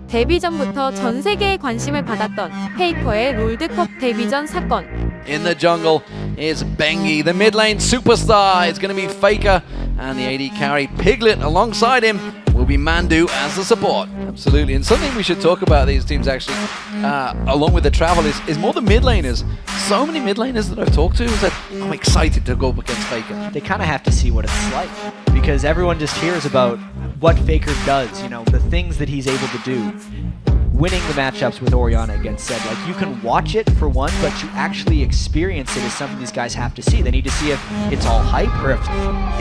데뷔 전부터 전 세계의 관심을 받았던 페이커의 롤드컵 데뷔 전 사건. In the jungle is Bengi, the mid lane superstar. It's going to be Faker and the AD carry Piglet alongside him will be Mandu as the support. Absolutely, and something we should talk about these teams actually, along with the travel, is more the mid laners. So many mid laners that I've talked to said, I'm excited to go up against Faker. They kind of have to see what it's like because everyone just hears about what Faker does, you know, the things that he's able to do. Winning the matchups with Orianna against Zed, like you can watch it for one, but to actually experience it is something these guys have to see. They need to see if it's all hype or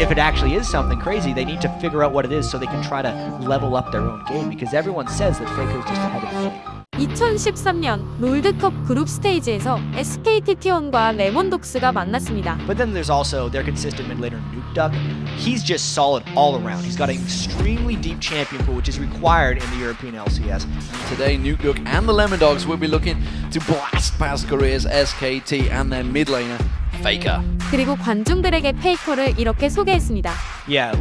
if it actually is something crazy. They need to figure out what it is so they can try to level up their own game because everyone says that Faker is just ahead of the game. 2013년 롤드컵 그룹 스테이지에서 SKT T1과 레몬독스가 만났습니다. But then there's also their consistent mid laner Nuke Duck. He's just solid all around. He's got an extremely deep champion pool, which is required in the European LCS. Today, Nuke Duck and the Lemon Dogs will be looking to blast past Korea's SKT and their mid laner Faker. 그리고 관중들에게 페이커를 이렇게 소개했습니다. Yeah,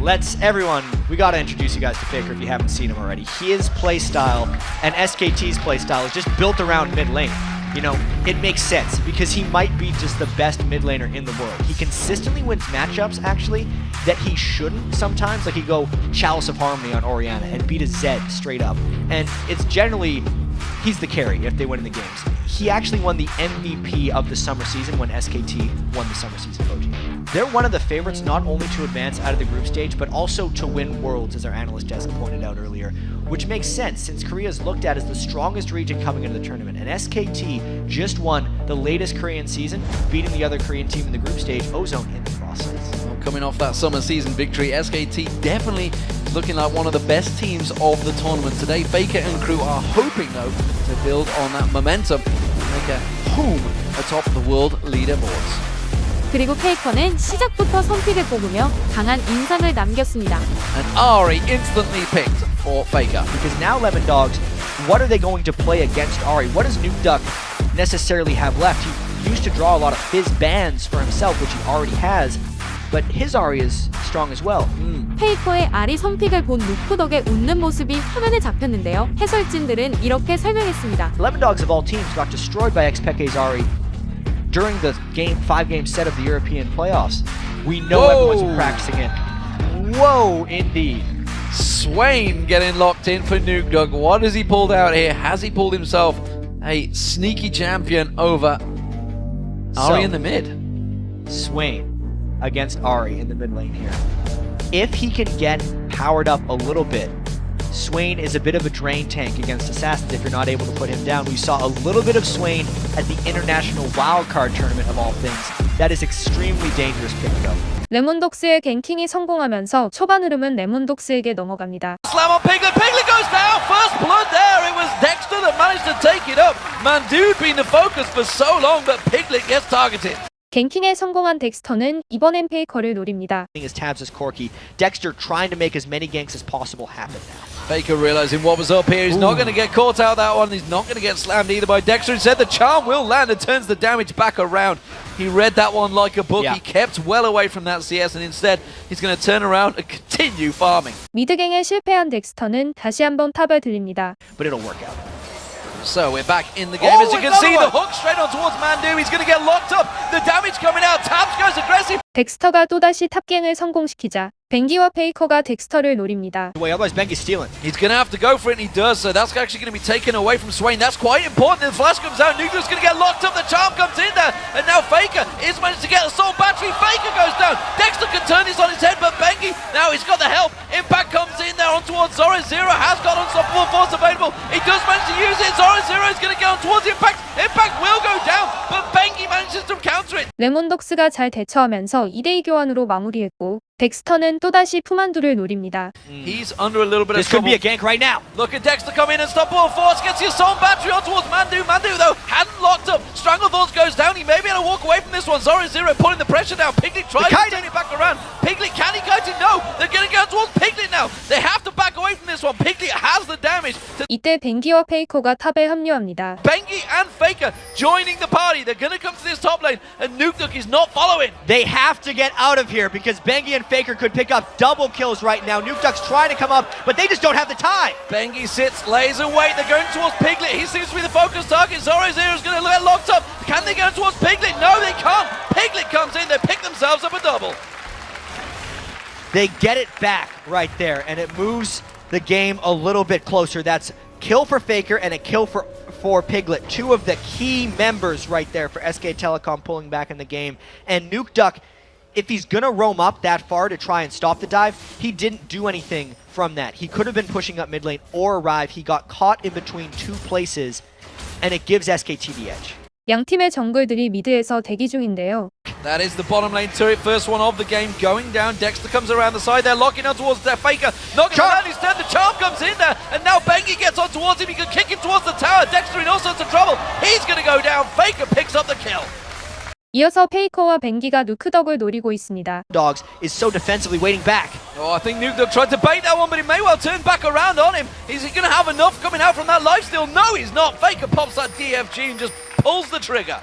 we gotta introduce you guys to Faker if you haven't seen him already. His playstyle and SKT's playstyle is just built around mid lane. You know, it makes sense because he might be just the best mid laner in the world. He consistently wins matchups, actually, that he shouldn't sometimes. Like, he go Chalice of Harmony on Orianna and beat a Zed straight up. And it's generally, he's the carry if they win in the games. He actually won the MVP of the summer season when SKT won the summer season OG. They're one of the favorites not only to advance out of the group stage, but also to win Worlds, as our analyst Jessica pointed out earlier, which makes sense since Korea is looked at as the strongest region coming into the tournament. And SKT just won the latest Korean season, beating the other Korean team in the group stage, Ozone, in the process. Well, coming off that summer season victory, SKT definitely looking like one of the best teams of the tournament today. Faker and crew are hoping, though, to build on that momentum and make a home atop the world leaderboards. 그리고 페이커는 시작부터 선픽을 뽑으며 강한 인상을 남겼습니다. And Ari instantly picked for Faker. Because now Lemon Dogs, what are they going to play against Ari? What does Nuke Duck necessarily have left? He used to draw a lot of fizz bans for himself, which he already has, but his Ari is strong as well. 페이커의 아리 선픽을 본 루프 덕의 웃는 모습이 화면에 잡혔는데요. 해설진들은 이렇게 설명했습니다. Lemon Dogs of all teams got destroyed by XPEK's Ari during the 5-game set of the European playoffs. We know everyone's practicing it. Whoa, indeed. Swain getting locked in for Nuke Duck. What has he pulled out here? Has he pulled himself a sneaky champion over Ari in the mid? Swain against Ari in the mid lane here. If he can get powered up a little bit, Swain is a bit of a drain tank against Assassins if you're not able to put him down. We saw a little bit of Swain at the International Wildcard Tournament of all things. That is extremely dangerous pick-up. 레몬독스의 갱킹이 성공하면서 초반 흐름은 레몬독스에게 넘어갑니다. Slam on Piglet. Piglet goes down. First blood there. It was Dexter that managed to take it up. Mandu'd been the focus for so long, but Piglet gets targeted. 갱킹에 성공한 덱스터는 이번엔 페이커를 노립니다. His tabs as Corky. Dexter trying to make as many ganks as possible happen now. Faker realizing what was up here. He's not going to get caught out that one. He's not going to get slammed either by Dexter. Instead, the charm will land and turns the damage back around. He read that one like a book. Yeah. He kept well away from that CS, and instead, he's going to turn around and continue farming. 미드갱에 실패한 덱스터는 다시 한번 탑을 들립니다. But it'll work out. So we're back in the game. As you can see, the hook straight on towards Mandu. He's going to get locked up. The damage coming out. Tabs goes aggressive. 덱스터가 또다시 탑갱을 성공시키자 뱅기와 페이커가 덱스터를 노립니다. Otherwise Bengi's stealing. He's going to have to go for it, and he does. So that's actually going to be taken away from Swain. That's quite important. The flash comes out. Nuke's going to get locked up. The charm comes in there. And now Faker is managed to get a soul battery. Faker goes down. Dexter can turn this on his head, but Bengi, now he's got the help. Impact comes in there on towards Zora. Zero has got unstoppable force available. He does manage to use it. Zora Zero is going to get on towards Impact. Impact will go down, but Bengi manages to counter it. 레몬독스가 잘 대처하면서 2대2 교환으로 마무리했고 덱스터는 또다시 푸만두를 노립니다. He's under a little bit of This could trouble. be a gank right now. Look at Dexter come in and stop all force. Gets his soul battery on towards Mandu. Mandu, though, hadn't locked up. Stranglethorns goes down. He may be able to walk away from this one. Zora Zero pulling the pressure down. Piglet tries to turn it back around. Piglet, can he kite it? No. They're going to go towards Piglet now. They have to back away from this one. Piglet has the damage to 이때 뱅기와 페이커가 탑에 합류합니다. Bengi and Faker joining the party. They're gonna come to this top lane, and Nukduk is not following. They have to get out of here because Bengi and Faker could pick up double kills right now. Nukeduck's trying to come up, but they just don't have the time. Bengi sits, lays in wait. They're going towards Piglet. He seems to be the focus target. Zoro's here is going to get locked up. Can they go towards Piglet? No, they can't. Piglet comes in. They pick themselves up a double. They get it back right there, and it moves the game a little bit closer. That's kill for Faker and a kill for Piglet. Two of the key members right there for SK Telecom pulling back in the game. And Nukeduck, if he's gonna roam up that far to try and stop the dive, he didn't do anything from that. He could have been pushing up mid lane or arrive. He got caught in between two places, and it gives SKT the edge. 양 팀의 정글들이 미드에서 대기 중인데요. That is the bottom lane turret, first one of the game going down. Dexter comes around the side there, locking on towards that Faker. Not going to land instead, the Charm comes in there, and now Bengi gets on towards him. He can kick him towards the tower. Dexter in all sorts of trouble. He's going to go down. Faker picks up the kill. 이어서 페이커와 뱅기가 누크덕을 노리고 있습니다. Dogs is so defensively waiting back. Oh, I think Nukduk tried to bait that one, but he may well turn back around on him. Is he going to have enough coming out from that lifesteal? No, he's not. Faker pops that DFG and just pulls the trigger.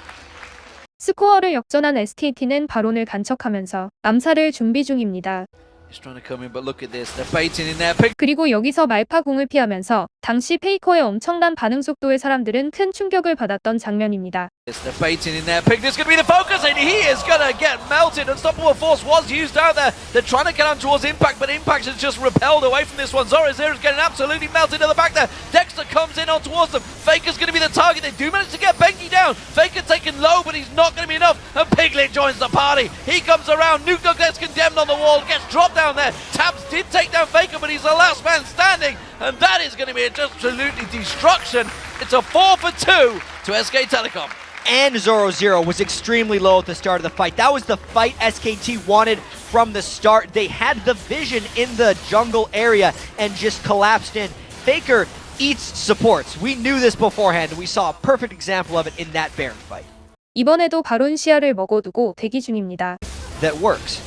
스코어를 역전한 SKT는 바론을 간척하면서 암살을 준비 중입니다. He's trying to come in, but look at this. They're baiting in there. 그리고 여기서 말파궁을 피하면서 당시 페이커의 엄청난 반응 속도에 사람들은 큰 충격을 받았던 장면입니다. They're baiting in there. Piglet's going to be the focus, and he is going to get melted. Unstoppable Force was used out there. They're trying to get on towards Impact, but Impact has just repelled away from this one. Zoro's getting absolutely melted in the back there. Dexter comes in on towards them. Faker's going to be the target. They do manage to get Bengi down. Faker taken low, but he's not going to be enough. And Piglet joins the party. He comes around. Nukduk gets condemned on the wall, gets dropped down there. Tabs did take down Faker, but he's the last man standing. And that is going to be absolutely destruction. It's a 4 for 2 to SK Telecom. And Zoro Zero was extremely low at the start of the fight. That was the fight SKT wanted from the start. They had the vision in the jungle area and just collapsed in. Faker eats supports. We knew this beforehand. We saw a perfect example of it in that Baron fight. 이번에도 바론 시야를 먹어두고 대기 중입니다. That works.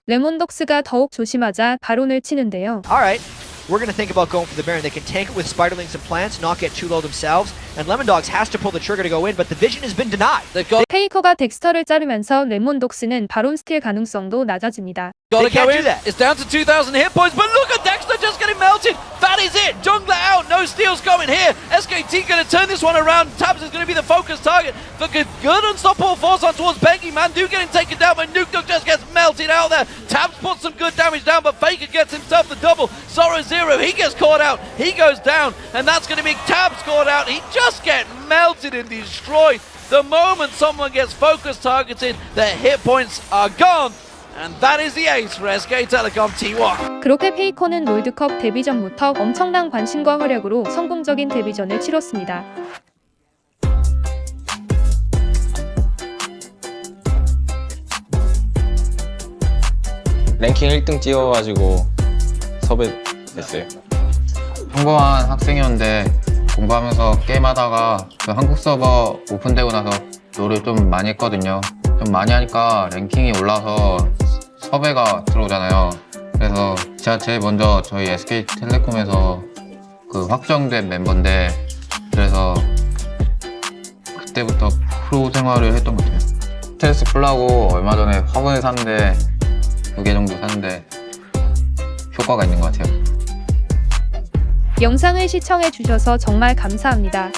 레몬독스가 더욱 조심하자 바론을 치는데요. Alright, we're going to think about going for the Baron. They can tank it with Spiderlings and plants, not get too low themselves. And Lemondogs has to pull the trigger to go in, but the vision has been denied. They've got 페이커가 덱스터를 자르면서 레몬독스는 바론 스틸 가능성도 낮아집니다. Gotta They go can't in. do that. It's down to 2,000 hit points, but look at Dexter just getting melted. That is it. Jungler out. No steals coming here. SKT going to turn this one around. Tabs is going to be the focus target. The good unstoppable force on towards Bengi. Mandu getting taken down, but Nukduk just gets melted out there. Tabs puts some good damage down, but Faker gets himself the double. Zoro Zero, he gets caught out. He goes down, and that's going to be Tabs caught out. He just gets melted and destroyed. The moment someone gets focus targeted, their hit points are gone. And that is the ace for SK Telecom T1. 그렇게 페이커는 롤드컵 데뷔 전부터 엄청난 관심과 활약으로 성공적인 데뷔전을 치렀습니다. 랭킹 1등 찍어가지고 섭외됐어요. 평범한 학생이었는데 공부하면서 게임하다가 그 한국 서버 오픈되고 나서 롤을 좀 많이 했거든요. 좀 많이 하니까 랭킹이 올라서 섭외가 들어오잖아요. 그래서 제가 제일 먼저 저희 SK텔레콤에서 그 확정된 멤버인데, 그래서 그때부터 프로 생활을 했던 것 같아요. 스트레스 풀라고 얼마 전에 화분을 샀는데 2개 정도 샀는데 효과가 있는 것 같아요. 영상을 시청해 주셔서 정말 감사합니다.